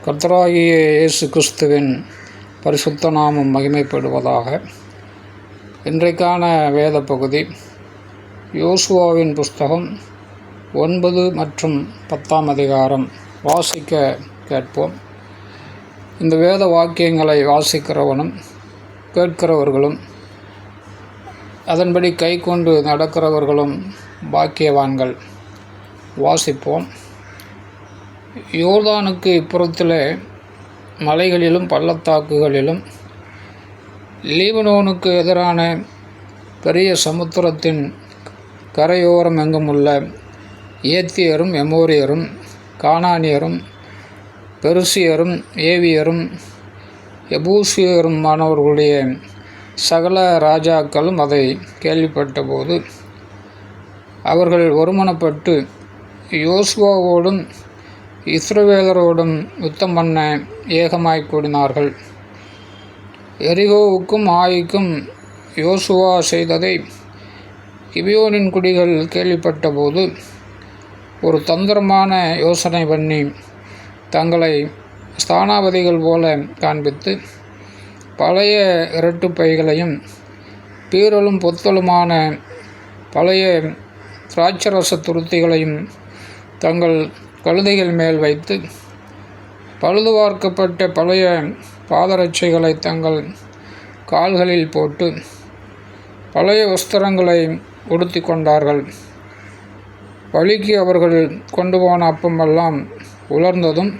கர்த்தராகிய இயேசு கிறிஸ்துவின் பரிசுத்த நாமம் மகிமைப்படுவதாக. இன்றைக்கான வேத பகுதி யோசுவாவின் புஸ்தகம் 9 மற்றும் 10 அதிகாரம் வாசிக்க கேட்போம். இந்த வேத வாக்கியங்களை வாசிக்கிறவனும் கேட்கிறவர்களும் அதன்படி கை கொண்டு நடக்கிறவர்களும் பாக்கியவான்கள். வாசிப்போம். யோர்தானுக்கு இப்புறத்தில் மலைகளிலும் பள்ளத்தாக்குகளிலும் லீபனோனுக்கு எதிரான பெரிய சமுத்திரத்தின் கரையோரம் எங்கும் உள்ள ஏத்தியரும் எமோரியரும் கானானியரும் பெருசியரும் ஏவியரும் எபூசியருமானவர்களுடைய சகல ராஜாக்களும் அதை கேள்விப்பட்டபோது அவர்கள் ஒருமனப்பட்டு யோசுவாவோடும் இஸ்ரவேலரோடும் யுத்தம் பண்ண ஏகமாய் கூடினார்கள். எரிகோவுக்கும் ஆயிக்கும் யோசுவா செய்ததை கிபியோனின் குடிகள் கேள்விப்பட்டபோது ஒரு தந்திரமான யோசனை பண்ணி தங்களை ஸ்தானாபதிகள் போல காண்பித்து பழைய இரட்டு பைகளையும் பீரலும் பொத்தலுமான பழைய திராட்சரச துருத்திகளையும் தங்கள் கழுதைகள் மேல் வைத்து பழுதுபார்க்கப்பட்ட பழைய பாதரட்சைகளை தங்கள் கால்களில் போட்டு பழைய வஸ்திரங்களை உடுத்தி கொண்டார்கள். வழிக்கு அவர்கள் கொண்டு போன அப்பமெல்லாம் உலர்ந்ததும்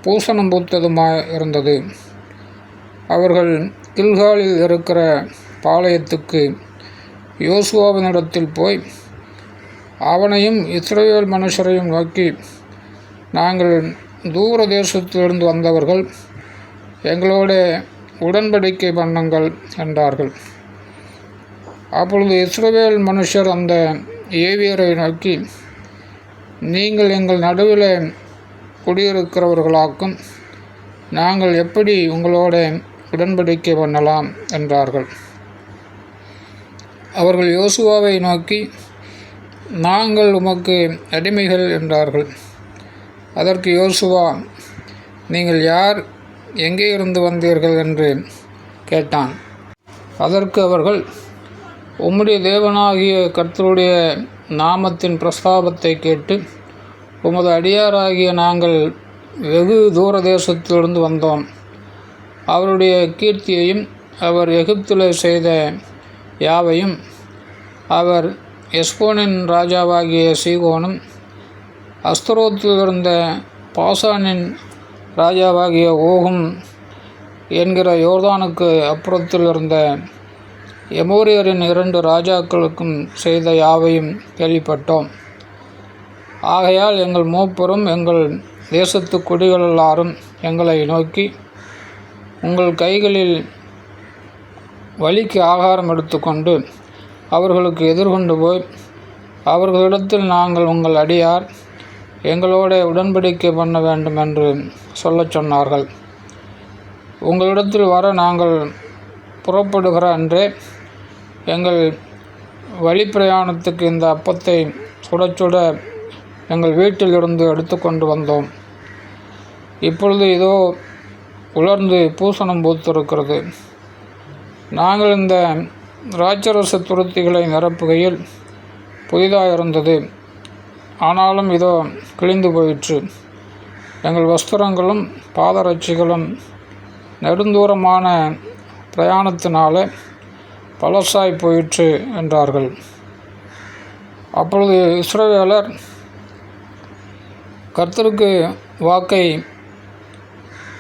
பூசணம் பூத்ததுமாய் இருந்தது. அவர்கள் கில்காலில் இருக்கிற பாளையத்துக்கு யோசுவாவினிடத்தில் போய் அவனையும் இஸ்ரவேல் மனுஷரையும் நோக்கி, நாங்கள் தூர தேசத்திலிருந்து வந்தவர்கள், எங்களோட உடன்படிக்கை பண்ணுங்கள் என்றார்கள். அப்பொழுது இஸ்ரவேல் மனுஷர் அந்த ஏவியரை நோக்கி, நீங்கள் எங்கள் நடுவில் குடியிருக்கிறவர்களாக்கும், நாங்கள் எப்படி உங்களோட உடன்படிக்கை பண்ணலாம் என்றார்கள். அவர்கள் யோசுவாவை நோக்கி, நாங்கள் உமக்கு அடிமைகள் என்றார்கள். அதற்கு யோசுவா, நீங்கள் யார், எங்கே இருந்து வந்தீர்கள் என்று கேட்டான். அதற்கு அவர்கள், உம்முடைய தேவனாகிய கர்த்தருடைய நாமத்தின் பிரஸ்தாபத்தை கேட்டு உமது அடியாராகிய நாங்கள் வெகு தூர தேசத்திலிருந்து வந்தோம். அவருடைய கீர்த்தியையும் அவர் எகிப்தில் செய்த யாவையும் அவர் எஸ்போனின் ராஜாவாகிய சீகோனும் அஸ்தரோத்தில் இருந்த பாசானின் ராஜாவாகிய ஓகும் என்கிற யோர்தானுக்கு அப்புறத்தில் இருந்த எமோரியரின் 2 ராஜாக்களுக்கும் செய்த யாவையும் கேள்விப்பட்டோம். ஆகையால் எங்கள் மூப்பரும் எங்கள் தேசத்து குடிகள் எல்லாரும் எங்களை நோக்கி, உங்கள் கைகளில் வழிக்கு ஆகாரம் எடுத்துக்கொண்டு அவர்களுக்கு எதிர்கொண்டு போய் அவர்களிடத்தில் நாங்கள் உங்கள் அடியார், எங்களோட உடன்படிக்கை பண்ண வேண்டும் என்று சொல்லச் சொன்னார்கள். உங்களிடத்தில் வர நாங்கள் புறப்படுகிற அன்றே எங்கள் வழி பிரயாணத்துக்கு இந்த அப்பத்தை சுட சுட எங்கள் வீட்டில் இருந்து எடுத்துக்கொண்டு வந்தோம். இப்பொழுது இதோ உலர்ந்து பூசணம் பூத்திருக்கிறது. நாங்கள் இந்த திராட்சரச துருத்திகளை நிரப்புகையில் புதிதாக இருந்தது, ஆனாலும் இதோ கிழிந்து போயிற்று. எங்கள் வஸ்திரங்களும் பாதரட்சிகளும் நெடுந்தூரமான பிரயாணத்தினால பழசாய் போயிற்று என்றார்கள். அப்பொழுது இஸ்ரவேலர் கர்த்தருக்கு வாக்கை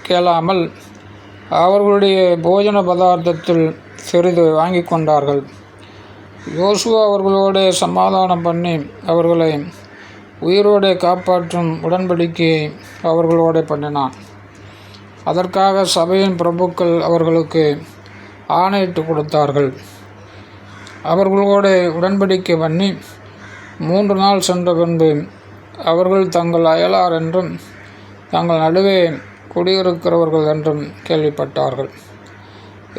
கேளாமல் அவர்களுடைய போஜன பதார்த்தத்தில் சிறிது வாங்கி கொண்டார்கள். யோசுவா அவர்களோட சமாதானம் பண்ணி அவர்களை உயிரோடு காப்பாற்றும் உடன்படிக்கையை அவர்களோட பண்ணினான். அதற்காக சபையின் பிரபுக்கள் அவர்களுக்கு ஆணையிட்டு கொடுத்தார்கள். அவர்களோட உடன்படிக்கை பண்ணி 3 நாள் சென்ற பின்பு அவர்கள் தங்கள் அயலார் என்றும் தங்கள் நடுவே குடியிருக்கிறவர்கள் என்றும் கேள்விப்பட்டார்கள்.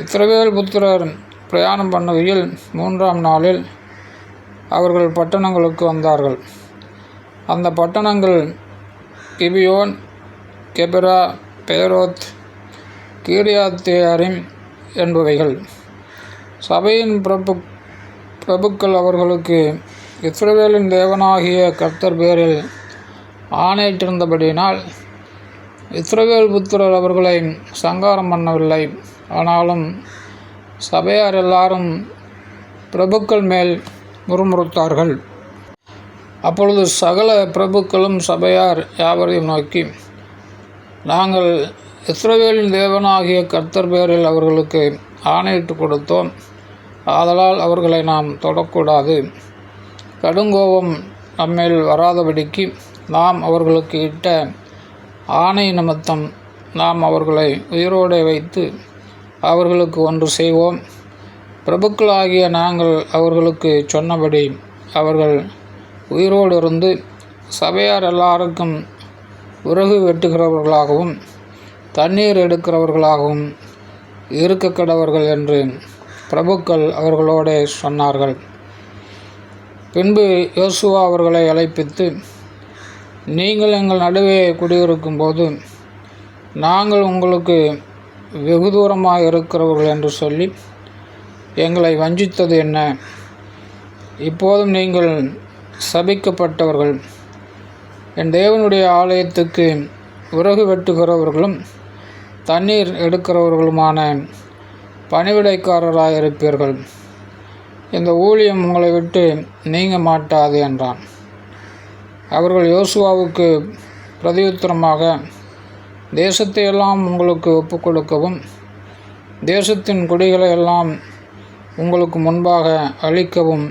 இஸ்ரவேல் புத்திரர் பிரயாணம் பண்ணுகையில் 3ஆம் நாளில் அவர்கள் பட்டணங்களுக்கு வந்தார்கள். அந்த பட்டணங்கள் கிபியோன், கெபரா, பேரோத், கீரியாத்தேயாரிம் என்பவைகள். சபையின் பிரபுக்கள் அவர்களுக்கு இஸ்ரவேலின் தேவனாகிய கர்த்தர் பேரில் ஆணையிட்டிருந்தபடியினால் இஸ்ரவேல் புத்திரர் அவர்களை சங்காரம் பண்ணவில்லை. ஆனாலும் சபையார் எல்லாரும் பிரபுக்கள் மேல் முறுமுறுத்தார்கள். அப்பொழுது சகல பிரபுக்களும் சபையார் யாவரையும் நோக்கி, நாங்கள் இஸ்ரவேலின் தேவனாகிய கர்த்தர் பேரில் அவர்களுக்கு ஆணையிட்டு கொடுத்தோம். ஆதலால் அவர்களை நாம் தொடக்கூடாது. கடுங்கோபம் நம்மேல் வராதபடிக்கு நாம் அவர்களுக்கு இட்ட ஆணை நிமித்தம் நாம் அவர்களை உயிரோடு வைத்து அவர்களுக்கு ஒன்று செய்வோம். பிரபுக்களாகிய நாங்கள் அவர்களுக்கு சொன்னபடி அவர்கள் உயிரோடு இருந்து சபையார் எல்லாருக்கும் விறகு வெட்டுகிறவர்களாகவும் தண்ணீர் எடுக்கிறவர்களாகவும் இருக்க கடவர்கள் என்று பிரபுக்கள் அவர்களோடே சொன்னார்கள். பின்பு யோசுவா அவர்களை அழைப்பித்து, நீங்கள் எங்கள் நடுவே குடியிருக்கும்போது நாங்கள் உங்களுக்கு வெகு தூரமாக இருக்கிறவர்கள் என்று சொல்லி எங்களை வஞ்சித்தது என்ன? இப்போதும் நீங்கள் சபிக்கப்பட்டவர்கள். என் தேவனுடைய ஆலயத்துக்கு விறகு வெட்டுகிறவர்களும் தண்ணீர் எடுக்கிறவர்களுமான பணிவிடைக்காரராயிருப்பீர்கள். இந்த ஊழியம் உங்களை விட்டு நீங்க மாட்டாது என்றான். அவர்கள் யோசுவாவுக்கு பிரதியுத்தரமாக, தேசத்தை எல்லாம் உங்களுக்கு ஒப்பு கொடுக்கவும் தேசத்தின் குடிகளை எல்லாம் உங்களுக்கு முன்பாக அழிக்கவும்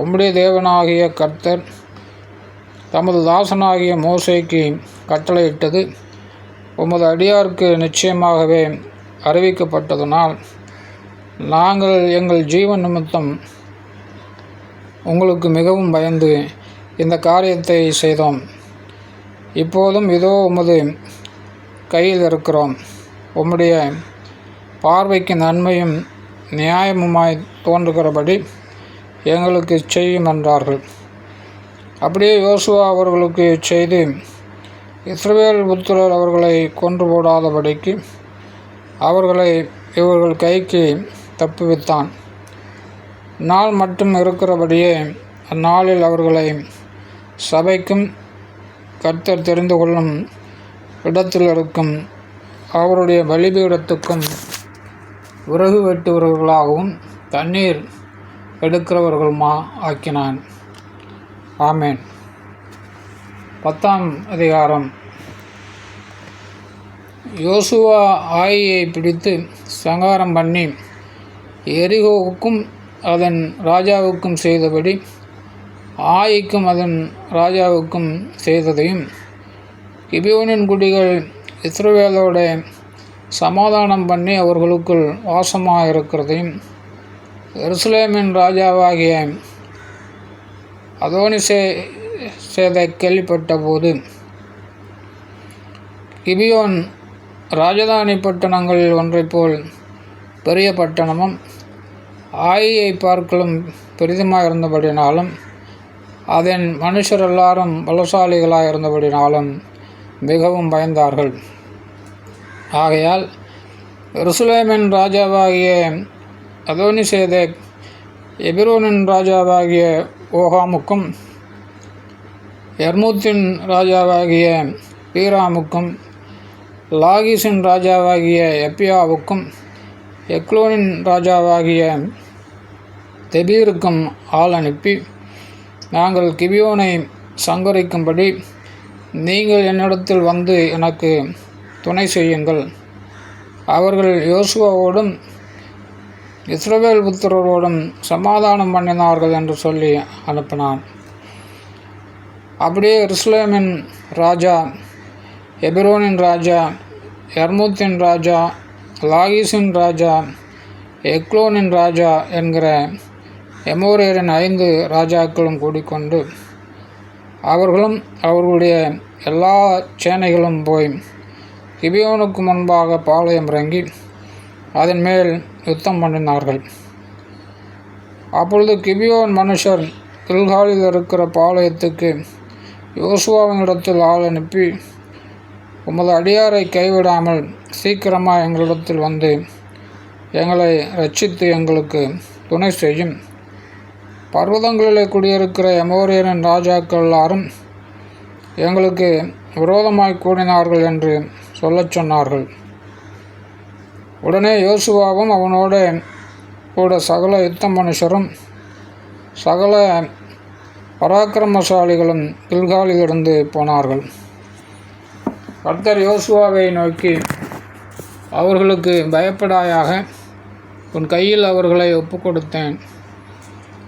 உம்முடைய தேவனாகிய கர்த்தர் தமது தாசனாகிய மோசேக்கு கட்டளையிட்டது உமது அடியாருக்கு நிச்சயமாகவே அறிவிக்கப்பட்டதனால் நாங்கள் எங்கள் ஜீவன் நிமித்தம் உங்களுக்கு மிகவும் பயந்து இந்த காரியத்தை செய்தோம். இப்போதும் இதோ உமது கையில் இருக்கிறோம். உம்முடைய பார்வைக்கு நன்மையும் நியாயமுமாய் தோன்றுகிறபடி எங்களுக்கு செய்யும் என்றார்கள். அப்படியே யோசுவா அவர்களுக்கு செய்து இஸ்ரவேல் புத்திரர் அவர்களை கொன்று போடாதபடிக்கு அவர்களை இவர்கள் கைக்கு தப்புவித்தான். நாள் மட்டும் இருக்கிறபடியே அந்நாளில் அவர்களை சபைக்கும் கர்த்தர் தெரிந்து கொள்ளும் இடத்தில் இருக்கும் அவருடைய பலிபீடத்துக்கும் விறகு வெட்டுகிறவர்களாகவும் தண்ணீர் எடுக்கிறவர்களுமா ஆக்கினான். ஆமேன். 10ஆம் அதிகாரம். யோசுவா ஆயியை பிடித்து சங்காரம் பண்ணி எரிகோவுக்கும் அதன் ராஜாவுக்கும் செய்தபடி ஆயிக்கும் அதன் ராஜாவுக்கும் செய்ததையும், கிபியோனின் குடிகள் இஸ்ரவேலோட சமாதானம் பண்ணி அவர்களுக்குள் வாசமாக இருக்கிறதையும் எருசலேமின் ராஜாவாகிய அதோனிசேதேக் கேள்விப்பட்ட போது, கிபியோன் ராஜதானி பட்டணங்களில் ஒன்றைப்போல் பெரிய பட்டணமும் ஆயியை பார்க்கலும் பெரிதுமாக இருந்தபடினாலும் அதன் மனுஷர் எல்லாரும் பலசாலிகளாக இருந்தபடினாலும் மிகவும் பயந்தார்கள். ஆகையால் எருசலேமின் ராஜாவாகிய அதோனிசேதேக் எபிரோனின் ராஜாவாகிய ஓகாமுக்கும் யர்மூத்தின் ராஜாவாகிய பீராமுக்கும் லாகீசின் ராஜாவாகிய எப்பியாவுக்கும் எக்லோனின் ராஜாவாகிய தெபீருக்கும் ஆள் அனுப்பி, நாங்கள் கிபியோனை சங்கரிக்கும்படி நீங்கள் என்னிடத்தில் வந்து எனக்கு துணை செய்யுங்கள். அவர்கள் யோசுவாவோடும் இஸ்ரவேல் புத்திரரோடும் சமாதானம் பண்ணினார்கள் என்று சொல்லி அனுப்பினான். அப்படியே எருசலேமின் ராஜா, எபிரோனின் ராஜா, யர்மூத்தின் ராஜா, லாகீசின் ராஜா, எக்லோனின் ராஜா என்கிற எமோரியரின் 5 ராஜாக்களும் கூடிக்கொண்டு அவர்களும் அவர்களுடைய எல்லா சேனைகளும் போய் கிபியோனுக்கு முன்பாக பாளையம் இறங்கி அதன் மேல் யுத்தம் பண்ணினார்கள். அப்பொழுது கிபியோன் மனுஷர் கில்காலில் இருக்கிற பாளையத்துக்கு யோசுவாவின் இடத்தில் ஆள் அனுப்பி, உமது அடியாரை கைவிடாமல் சீக்கிரமாக எங்களிடத்தில் வந்து எங்களை இரட்சித்து எங்களுக்கு துணை செய்யும். பர்வதங்களிலே குடியிருக்கிற எமோரியரின் ராஜாக்கள் எல்லாரும் எங்களுக்கு விரோதமாய் கூடினார்கள் என்று சொல்லச் சொன்னார்கள். உடனே யோசுவாவும் அவனோட கூட சகல யுத்த மனுஷரும் சகல பராக்கிரமசாலிகளும் கில்காலிலிருந்து போனார்கள். கர்த்தர் யோசுவாவை நோக்கி, அவர்களுக்கு பயப்படாயாக, உன் கையில் அவர்களை ஒப்புக்கொடுத்தேன்,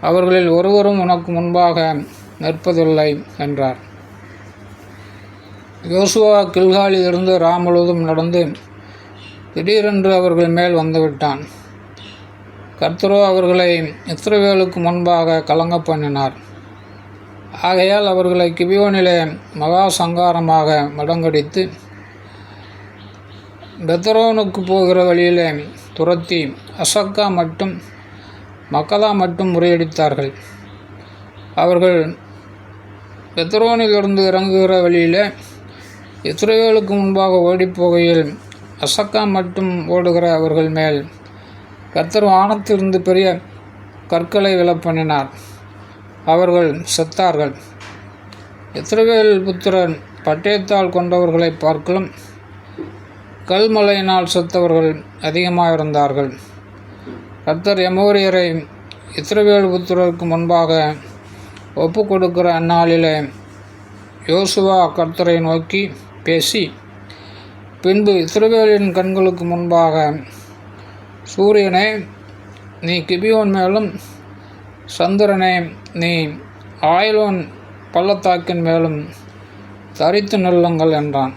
அவர்களில் ஒருவரும் உனக்கு முன்பாக நிற்பதில்லை என்றார். யோசுவா கில்காலிலிருந்து முழுவதும் நடந்து திடீரென்று அவர்கள் மேல் வந்துவிட்டான். கர்த்தரோ அவர்களை இஸ்ரவேலுக்கு முன்பாக கலங்க பண்ணினார். ஆகையால் அவர்களை கிபியோனிலே மகா சங்காரமாக மடங்கடித்து பெத்தரோனுக்கு போகிற வழியிலே துரத்தி அசக்கா மட்டும் மக்கதா மட்டும் முறியடித்தார்கள். அவர்கள் பெத்தரோனிலிருந்து இறங்குகிற வழியில் இஸ்ரவேலுக்கு முன்பாக ஓடிப்போகையில் அசக்கா மட்டும் ஓடுகிற அவர்கள் மேல் கர்த்தர் வானத்திலிருந்து பெரிய கற்களை விழப்பண்ணினார். அவர்கள் செத்தார்கள். இஸ்ரவேல் புத்திரன் பட்டயத்தால் கொண்டவர்களை பார்க்கலும் கல்மலையினால் செத்தவர்கள் அதிகமாக இருந்தார்கள். கர்த்தர் எமோரியரை இஸ்ரவேல் புத்திரருக்கு முன்பாக ஒப்பு கொடுக்கிற அந்நாளிலே யோசுவா கர்த்தரை நோக்கி பேசி, பின்பு இஸ்ரவேலின் கண்களுக்கு முன்பாக, சூரியனே நீ கிபியோன் மேலும், சந்திரனே நீ ஆயிலோன் பள்ளத்தாக்கின் மேலும் தரித்து நில்லுங்கள் என்றான்.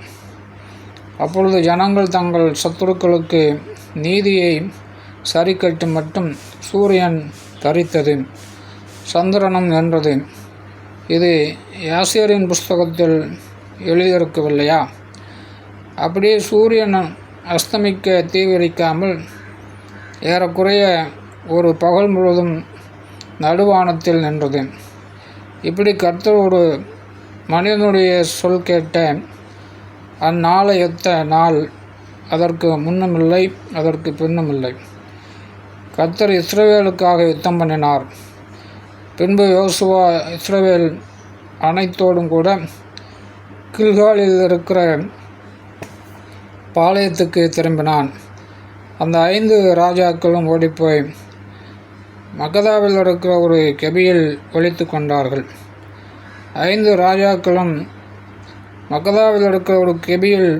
அப்பொழுது ஜனங்கள் தங்கள் சத்துருக்களுக்கு நீதியை சரிக்கட்டு மட்டும் சூரியன் தரித்தது, சந்திரனும் நின்றது. இது யாசேரின் புஸ்தகத்தில் எழுதியிருக்கவில்லையா? அப்படியே சூரியன் அஸ்தமிக்க தீவிரிக்காமல் ஏறக்குறைய ஒரு பகல் முழுவதும் நடுவானத்தில் நின்றது. இப்படி கர்த்தர் ஒரு மனிதனுடைய சொல் கேட்ட அந்நாளையொத்த நாள் அதற்கு முன்னுமில்லை, அதற்கு பின்னுமில்லை. கர்த்தர் இஸ்ரவேலுக்காக யுத்தம் பண்ணினார். பின்பு யோசுவா இஸ்ரவேல் அனைத்தோடும் கூட கில்காலில் இருக்கிற பாளையத்துக்கு திரும்பினான். அந்த 5 ராஜாக்களும் ஓடிப்போய் மக்கதாவில் இருக்கிற ஒரு கெபியில் ஒளித்து கொண்டார்கள். 5 ராஜாக்களும் மக்கதாவில் இருக்கிற ஒரு கெபியில்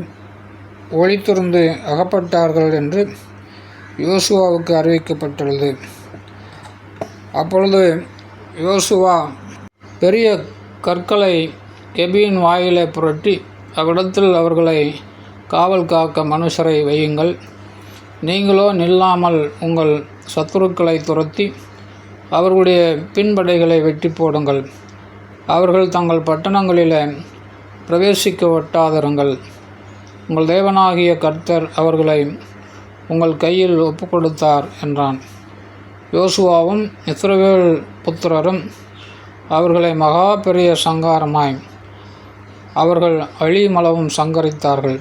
ஒளித்திருந்து அகப்பட்டார்கள் என்று யோசுவாவுக்கு அறிவிக்கப்பட்டுள்ளது. அப்பொழுது யோசுவா பெரிய கற்களை கெபியின் வாயிலை புரட்டி, அவ்விடத்தில் அவர்களை காவல் காக்க மனுஷரை வையுங்கள், நீங்களோ நில்லாமல் உங்கள் சத்துருக்களை துரத்தி அவர்களுடைய பின்படைகளை வெட்டி போடுங்கள், அவர்கள் தங்கள் பட்டணங்களிலே பிரவேசிக்க ஒட்டாதிருங்கள், உங்கள் தேவனாகிய கர்த்தர் அவர்களை உங்கள் கையில் ஒப்பு கொடுத்தார் என்றான். யோசுவாவும் இஸ்ரவேல் புத்திரரும் அவர்களை மகா பெரிய சங்காரமாய் அவர்கள் அழிமளவும் சங்கரித்தார்கள்.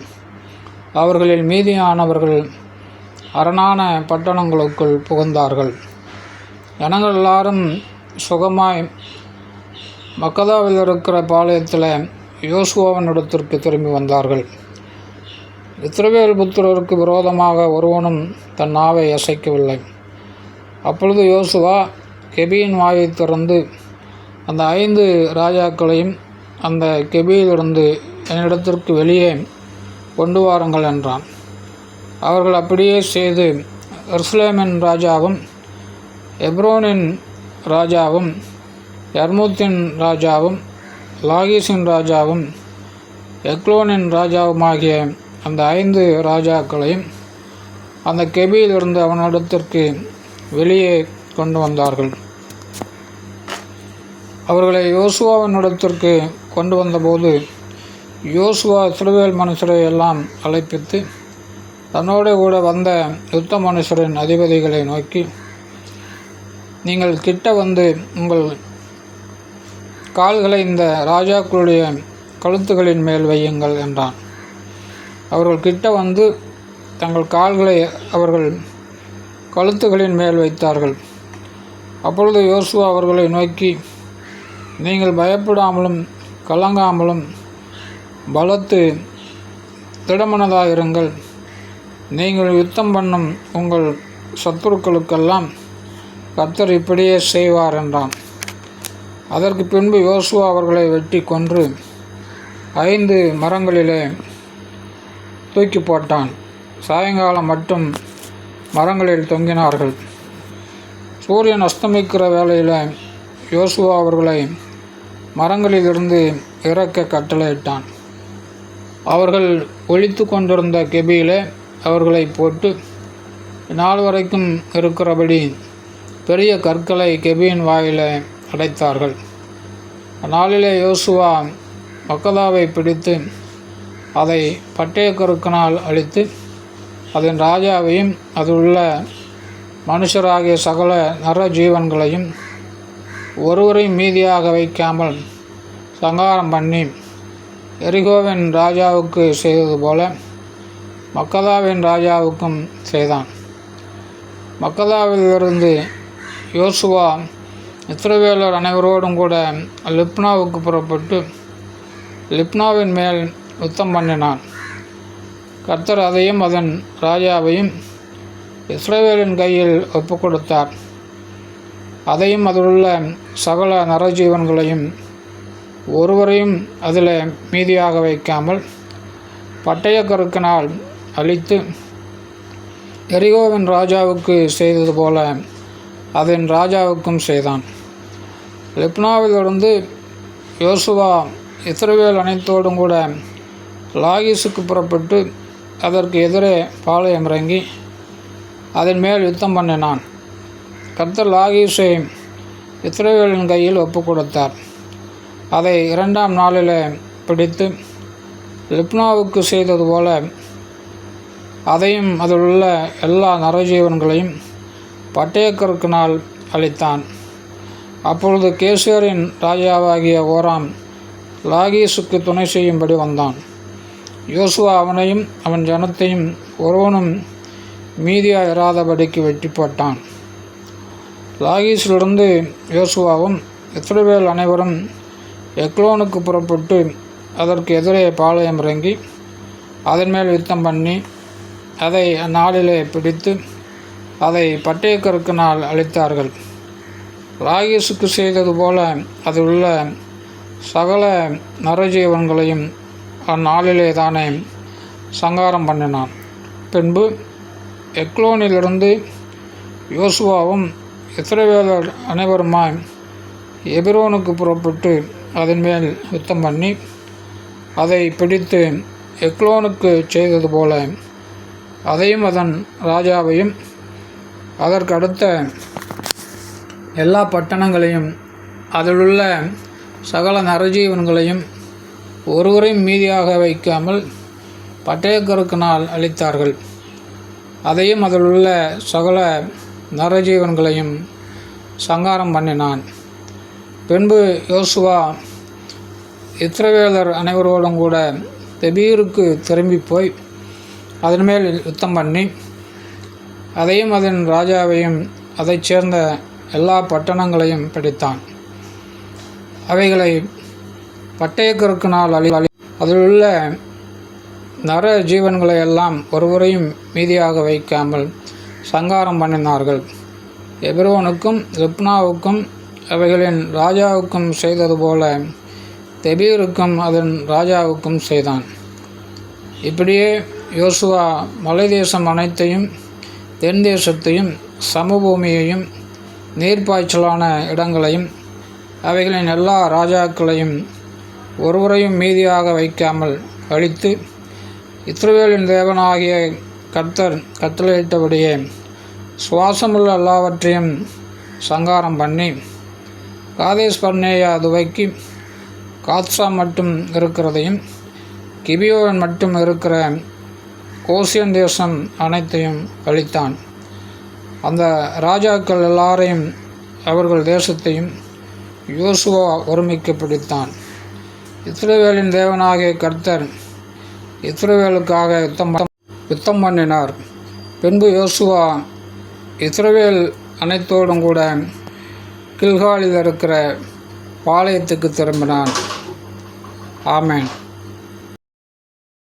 அவர்களில் மீதியானவர்கள் அரணான பட்டணங்களுக்குள் புகுந்தார்கள். ஜனங்கள் எல்லாரும் சுகமாய் மக்கதாவில் இருக்கிற பாளையத்தில் யோசுவாவினிடத்திற்கு திரும்பி வந்தார்கள். இஸ்ரவேல் புத்திரருக்கு விரோதமாக ஒருவனும் தன் நாவை அசைக்கவில்லை. அப்பொழுது யோசுவா கெபியின் வாயை திறந்து, அந்த 5 ராஜாக்களையும் அந்த கெபியிலிருந்து என்னிடத்திற்கு வெளியே கொண்டு வாருங்கள் என்றான். அவர்கள் அப்படியே செய்து எருசலேமின் ராஜாவும் எப்ரோனின் ராஜாவும் யர்மூத்தின் ராஜாவும் லாகீசின் ராஜாவும் எக்லோனின் ராஜாவுமாகிய அந்த 5 ராஜாக்களையும் அந்த கெபியிலிருந்து அவனிடத்திற்கு வெளியே கொண்டு வந்தார்கள். அவர்களை யோசுவாவினிடத்திற்கு கொண்டு வந்தபோது யோசுவா இஸ்ரவேல் மனுஷரை எல்லாம் அழைப்பித்து தன்னோடு கூட வந்த யுத்த மனுஷரின் அதிபதிகளை நோக்கி, நீங்கள் கிட்ட வந்து உங்கள் கால்களை இந்த ராஜாக்களுடைய கழுத்துகளின் மேல் வையுங்கள் என்றான். அவர்கள் கிட்ட வந்து தங்கள் கால்களை அவர்கள் கழுத்துகளின் மேல் வைத்தார்கள். அப்பொழுது யோசுவா அவர்களை நோக்கி, நீங்கள் பயப்படாமலும் கலங்காமலும் பலத்து திடமனதாயிருங்கள். நீங்கள் யுத்தம் பண்ணும் உங்கள் சத்துருக்களுக்கெல்லாம் கர்த்தர் இப்படியே செய்வார் என்றான். அதற்கு பின்பு யோசுவா அவர்களை வெட்டி கொன்று 5 மரங்களிலே தூக்கி போட்டான். சாயங்காலம் மட்டும் மரங்களில் தொங்கினார்கள். சூரியன் அஸ்தமிக்கிற வேளையில் யோசுவா அவர்களை மரங்களிலிருந்து இறக்க கட்டளையிட்டான். அவர்கள் ஒளித்து கொண்டிருந்த கெபியிலே அவர்களை போட்டு நாள் வரைக்கும் இருக்கிறபடி பெரிய கற்களை கெபியின் வாயில அடைத்தார்கள். அந்நாளிலே யோசுவா மக்கதாவை பிடித்து அதை பட்டயக்கருக்கினால் அழித்து அதன் ராஜாவையும் அதிலுள்ள மனுஷராகிய சகல நர ஜீவன்களையும் ஒருவரையும் மீதியாக வைக்காமல் சங்காரம் பண்ணி எரிகோவின் ராஜாவுக்கு செய்தது போல மக்கதாவின் ராஜாவுக்கும் செய்தான். மக்கதாவிலிருந்து யோசுவா இஸ்ரவேலர் அனைவரோடும் கூட லிப்னாவுக்கு புறப்பட்டு லிப்னாவின் மேல் யுத்தம் பண்ணினான். கர்த்தர் அதையும் அதன் ராஜாவையும் இஸ்ரவேலின் கையில் ஒப்பு கொடுத்தார். அதையும் அதிலுள்ள சகல நரஜீவன்களையும் ஒருவரையும் அதில் மீதியாக வைக்காமல் பட்டயக்கருக்கினால் அழித்து எரிகோவின் ராஜாவுக்கு செய்தது போல அதன் ராஜாவுக்கும் செய்தான். லிப்னாவிலிருந்து யோசுவா இஸ்ரவேல் அனைத்தோடும் கூட லாகீசுக்கு புறப்பட்டு அதற்கு எதிரே பாளையம் இறங்கி அதன் மேல் யுத்தம் பண்ணினான். கர்த்தர் லாகீசை இஸ்ரவேலின் கையில் ஒப்பு கொடுத்தார். அதை 2ஆம் நாளில் பிடித்து லிப்னாவுக்கு செய்தது போல அதையும் அதில் உள்ள எல்லா நரஜீவன்களையும் பட்டயக்கருக்கினால் அழித்தான். அப்பொழுது கேசேரின் ராஜாவாகிய ஓராம் லாகீசுக்கு துணை செய்யும்படி வந்தான். யோசுவா அவனையும் அவன் ஜனத்தையும் ஒருவனும் மீதியாக இராதபடிக்கு வெட்டி போட்டான். லாகீஸிலிருந்து யோசுவாவும் இஸ்ரவேல் அனைவரும் எக்லோனுக்கு புறப்பட்டு அதற்கு எதிரே பாளையம் இறங்கி அதன் மேல் யுத்தம் பண்ணி அதை அந்நாளிலே பிடித்து அதை பட்டயக்கருக்கினால் அழித்தார்கள். லாகீசுக்கு செய்தது போல அதில் உள்ள சகல நரஜீவன்களையும் அந்நாளிலே தானே சங்காரம் பண்ணினான். பின்பு எக்லோனிலிருந்து யோசுவாவும் இஸ்ரவேலர் அனைவருமாய் எபிரோனுக்கு புறப்பட்டு அதன் மேல் யுத்தம் பண்ணி அதை பிடித்து எக்லோனுக்கு செய்தது போல அதையும் அதன் ராஜாவையும் அதற்கு அடுத்த எல்லா பட்டணங்களையும் அதிலுள்ள சகல நரஜீவன்களையும் ஒருவரையும் மீதியாக வைக்காமல் பட்டயக்கருக்கினால் அழித்தார்கள். அதையும் அதிலுள்ள சகல நரஜீவன்களையும் சங்காரம் பண்ணினான். பின்பு யோசுவா இஸ்ரவேலர் அனைவரோடும் கூட தெபீருக்கு திரும்பி போய் அதன் மேல் யுத்தம் பண்ணி அதையும் அதன் ராஜாவையும் அதைச் சேர்ந்த எல்லா பட்டணங்களையும் பிடித்தான். அவைகளை பட்டயக்கருக்கினால் அதிலுள்ள நர ஜீவன்களை எல்லாம் ஒருவரையும் மீதியாக வைக்காமல் சங்காரம் பண்ணினார்கள். எபிரோனுக்கும் லிப்னாவுக்கும் அவைகளின் ராஜாவுக்கும் செய்தது போல தெபீருக்கும் அதன் ராஜாவுக்கும் செய்தான். இப்படியே யோசுவா மலை தேசம் அனைத்தையும் தென் தேசத்தையும் சமபூமியையும் நீர்ப்பாய்ச்சலான இடங்களையும் அவைகளின் எல்லா ராஜாக்களையும் ஒருவரையும் மீதியாக வைக்காமல் அழித்து இஸ்ரவேலின் தேவனாகிய கர்த்தர் கட்டளையிட்டபடியே சுவாசமுள்ள எல்லாவற்றையும் சங்காரம் பண்ணி காதேஸ் பர்னேயா துவக்கி காத்சா மட்டும் இருக்கிறதையும் கிபியோன் மட்டும் இருக்கிற கோசியன் தேசம் அனைத்தையும் அழித்தான். அந்த ராஜாக்கள் எல்லாரையும் அவர்கள் தேசத்தையும் யோசுவா ஒருமிக்க பிடித்தான். இஸ்ரவேலின் தேவனாகிய கர்த்தர் இஸ்ரவேலுக்காக யுத்தம் பண்ணினார். பின்பு யோசுவா இஸ்ரவேல் அனைத்தோடும் கூட கில்காலில் இருக்கிற பாளையத்துக்கு திரும்பினான். ஆமென்.